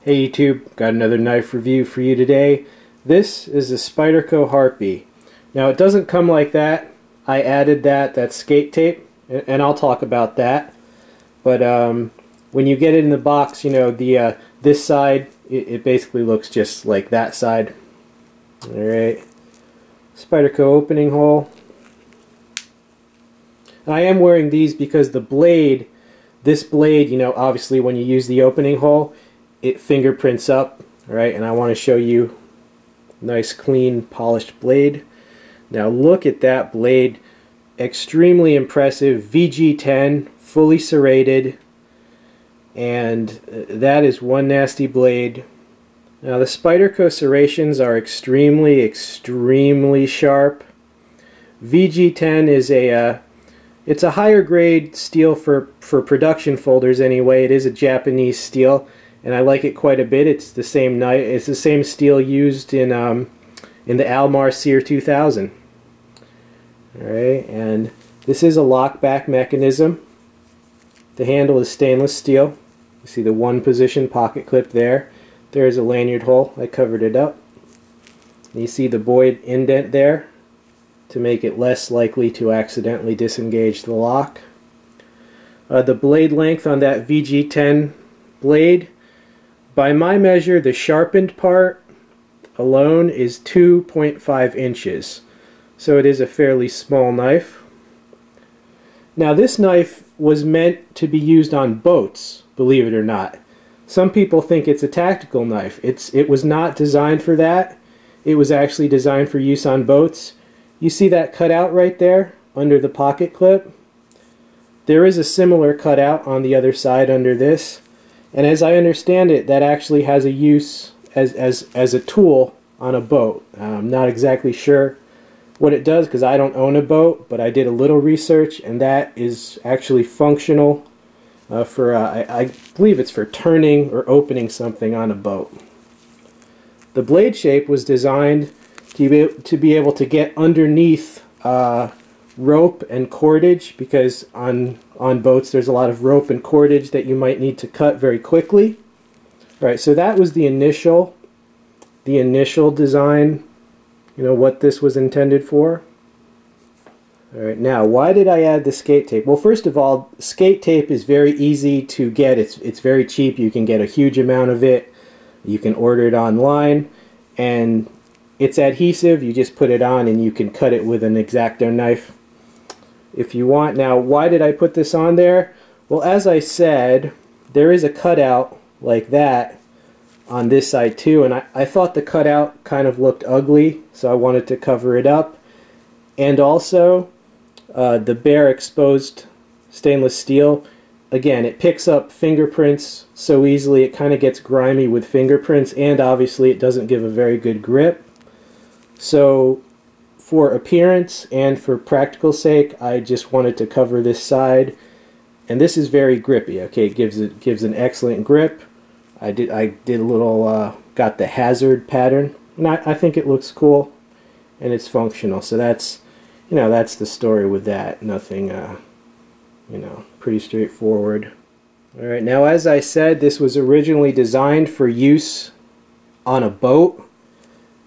Hey YouTube, got another knife review for you today. This is the Spyderco Harpy. Now it doesn't come like that. I added that skate tape, and I'll talk about that. But when you get it in the box, you know, this side, it basically looks just like that side. Alright, Spyderco opening hole. I am wearing these because the blade, this blade, you know, obviously when you use the opening hole, it fingerprints up, right? And I want to show you nice, clean, polished blade. Now look at that blade. Extremely impressive. VG10, fully serrated. And that is one nasty blade. Now the Spyderco serrations are extremely, extremely sharp. VG10 is it's a higher grade steel for production folders anyway. It is a Japanese steel, and I like it quite a bit. It's the same knife. It's the same steel used in the Almar Sear 2000. All right, and this is a lockback mechanism. The handle is stainless steel. You see the one position pocket clip there. There is a lanyard hole. I covered it up. You see the Boyd indent there to make it less likely to accidentally disengage the lock. The blade length on that VG10 blade, by my measure, the sharpened part alone is 2.5 inches. So it is a fairly small knife. Now this knife was meant to be used on boats, believe it or not. Some people think it's a tactical knife. It was not designed for that. It was actually designed for use on boats. You see that cutout right there under the pocket clip? There is a similar cutout on the other side under this, and as I understand it, that actually has a use as a tool on a boat. I'm not exactly sure what it does because I don't own a boat, but I did a little research, and that is actually functional for I believe it's for turning or opening something on a boat. The blade shape was designed to be able to get underneath rope and cordage, because on boats there's a lot of rope and cordage that you might need to cut very quickly. All right, so that was the initial design, you know, what this was intended for. All right, now why did I add the skate tape? Well, first of all, skate tape is very easy to get. It's very cheap. You can get a huge amount of it. You can order it online, and it's adhesive. You just put it on and you can cut it with an X-Acto knife if you want. Now, why did I put this on there? Well, as I said, there is a cutout like that on this side too, and I thought the cutout kind of looked ugly, so I wanted to cover it up. And also, the bare exposed stainless steel, again, it picks up fingerprints so easily. It kind of gets grimy with fingerprints, and obviously it doesn't give a very good grip. So for appearance and for practical sake, I just wanted to cover this side, and this is very grippy. Okay, it gives an excellent grip. I did a little got the hazard pattern, and I think it looks cool and it's functional. So that's, you know, that's the story with that. Nothing you know, pretty straightforward. All right, now as I said, this was originally designed for use on a boat,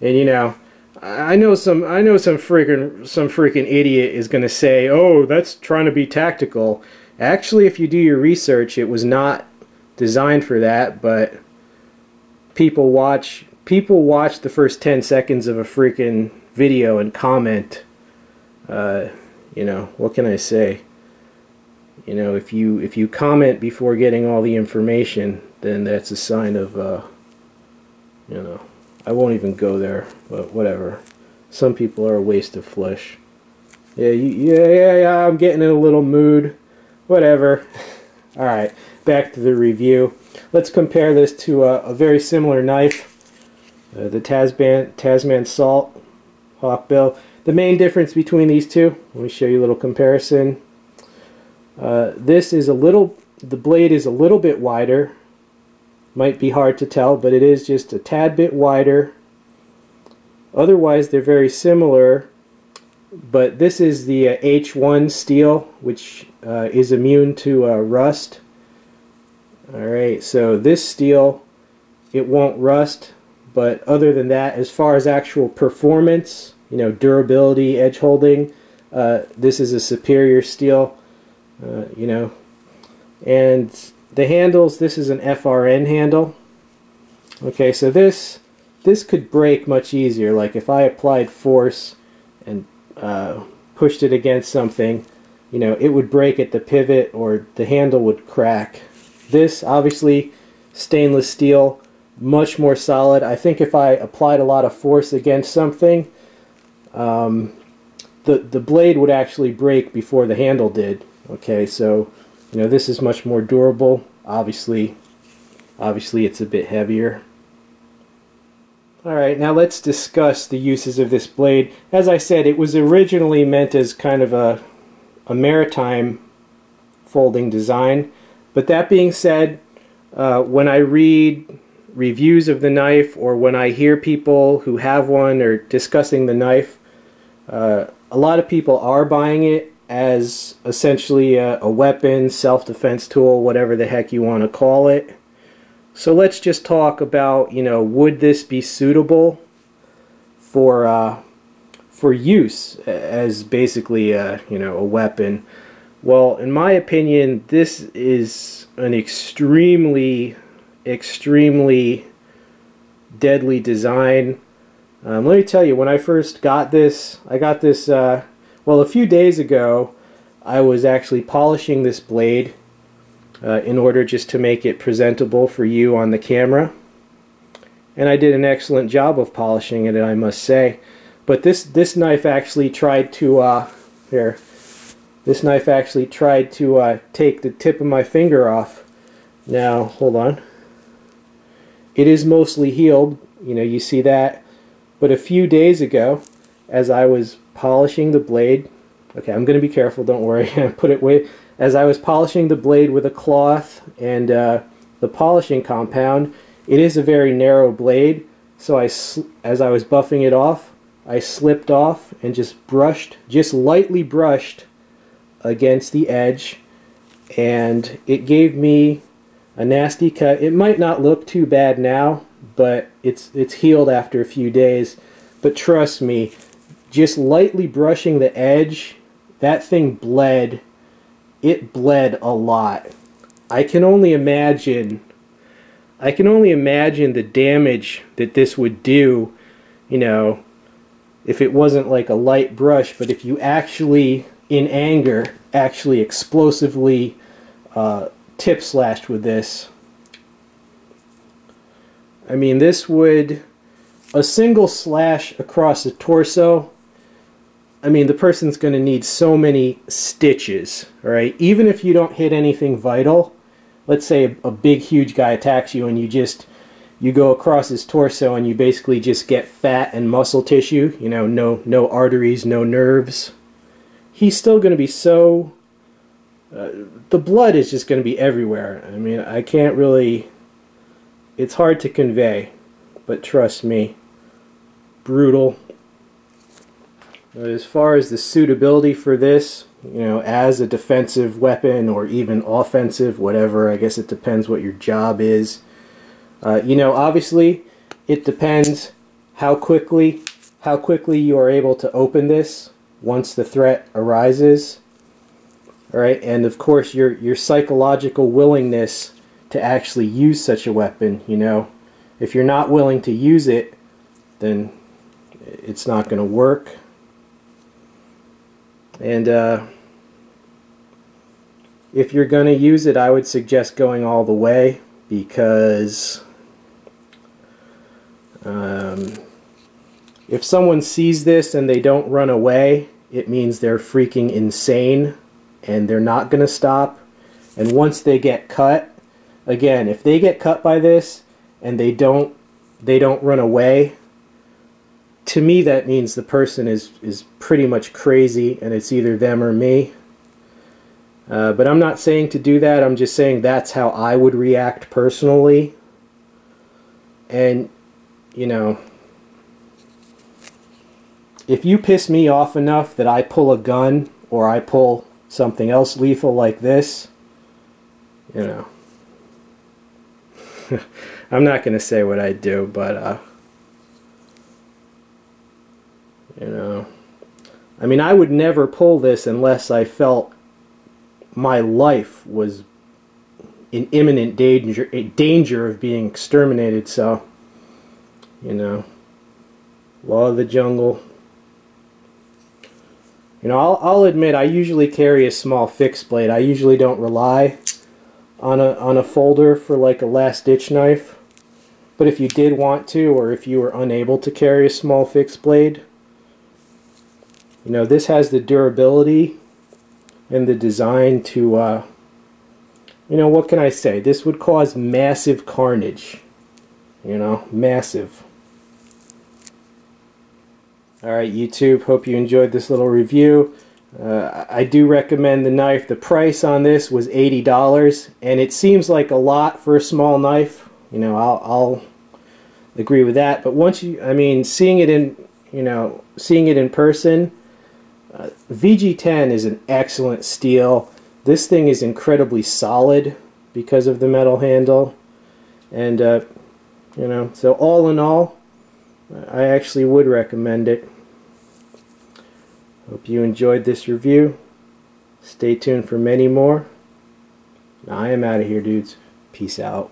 and you know, I know some freaking idiot is going to say, "Oh, that's trying to be tactical." Actually, if you do your research, it was not designed for that, but people watch the first 10 seconds of a freaking video and comment. You know, what can I say? You know, if you comment before getting all the information, then that's a sign of you know, I won't even go there, but whatever. Some people are a waste of flesh. Yeah, I'm getting in a little mood. Whatever. Alright, back to the review. Let's compare this to a very similar knife, the Tasman Salt Hawkbill. The main difference between these two, let me show you a little comparison. This is the blade is a little bit wider. Might be hard to tell, but it is just a tad bit wider. Otherwise, they're very similar, but this is the H1 steel, which is immune to rust. Alright, so this steel it won't rust, but other than that, as far as actual performance, you know, durability, edge holding, this is a superior steel, you know. And the handles, this is an FRN handle. Okay, so this could break much easier. Like if I applied force and pushed it against something, you know, it would break at the pivot or the handle would crack. This, obviously, stainless steel, much more solid. I think if I applied a lot of force against something, the blade would actually break before the handle did. Okay, so you know, this is much more durable. Obviously it's a bit heavier. Alright, now let's discuss the uses of this blade. As I said, it was originally meant as kind of a maritime folding design. But that being said, when I read reviews of the knife, or when I hear people who have one or discussing the knife, a lot of people are buying it as essentially a weapon, self-defense tool, whatever the heck you want to call it. So let's just talk about, you know, would this be suitable for use as basically you know, a weapon? Well, in my opinion, this is an extremely deadly design. Let me tell you, when I first got this, I got this well, a few days ago. I was actually polishing this blade in order just to make it presentable for you on the camera, and I did an excellent job of polishing it, I must say. But this knife actually tried to this knife actually tried to take the tip of my finger off. Now hold on, it is mostly healed, you know, you see that. But a few days ago, as I was polishing the blade, okay, I'm going to be careful, don't worry, put it away. As I was polishing the blade with a cloth and the polishing compound, it is a very narrow blade, so as I was buffing it off, I slipped off and just lightly brushed against the edge, and it gave me a nasty cut. It might not look too bad now, but it's healed after a few days. But trust me, just lightly brushing the edge, that thing bled. It bled a lot. I can only imagine the damage that this would do, you know, if it wasn't like a light brush, but if you actually, in anger, actually explosively tip slashed with this. I mean, this would, a single slash across the torso, I mean, the person's going to need so many stitches, right? Even if you don't hit anything vital, let's say a big, huge guy attacks you and you go across his torso and you basically just get fat and muscle tissue, you know, no arteries, no nerves. He's still going to be so, the blood is just going to be everywhere. I mean, I can't really, it's hard to convey, but trust me, brutal. As far as the suitability for this, you know, as a defensive weapon or even offensive, whatever, I guess it depends what your job is. You know, obviously, it depends how quickly you are able to open this once the threat arises. All right, and of course, your psychological willingness to actually use such a weapon. You know, if you're not willing to use it, then it's not going to work. And if you're going to use it, I would suggest going all the way, because if someone sees this and they don't run away, it means they're freaking insane and they're not going to stop. And once they get cut, again, if they get cut by this and they don't run away, to me that means the person is pretty much crazy, and it's either them or me. But I'm not saying to do that. I'm just saying that's how I would react personally. And, you know, if you piss me off enough that I pull a gun or I pull something else lethal like this, you know, I'm not going to say what I do, but you know, I mean, I would never pull this unless I felt my life was in imminent danger of being exterminated. So, you know, law of the jungle. You know, I'll admit I usually carry a small fixed blade. I usually don't rely on a folder for like a last-ditch knife. But if you did want to, or if you were unable to carry a small fixed blade, you know, this has the durability and the design to, you know, what can I say? This would cause massive carnage. You know, massive. Alright, YouTube, hope you enjoyed this little review. I do recommend the knife. The price on this was $80, and it seems like a lot for a small knife. You know, I'll agree with that. But once you, I mean, seeing it in, you know, seeing it in person, VG10 is an excellent steel. This thing is incredibly solid because of the metal handle, and you know, so all in all, I actually would recommend it. Hope you enjoyed this review. Stay tuned for many more. I am out of here, dudes. Peace out.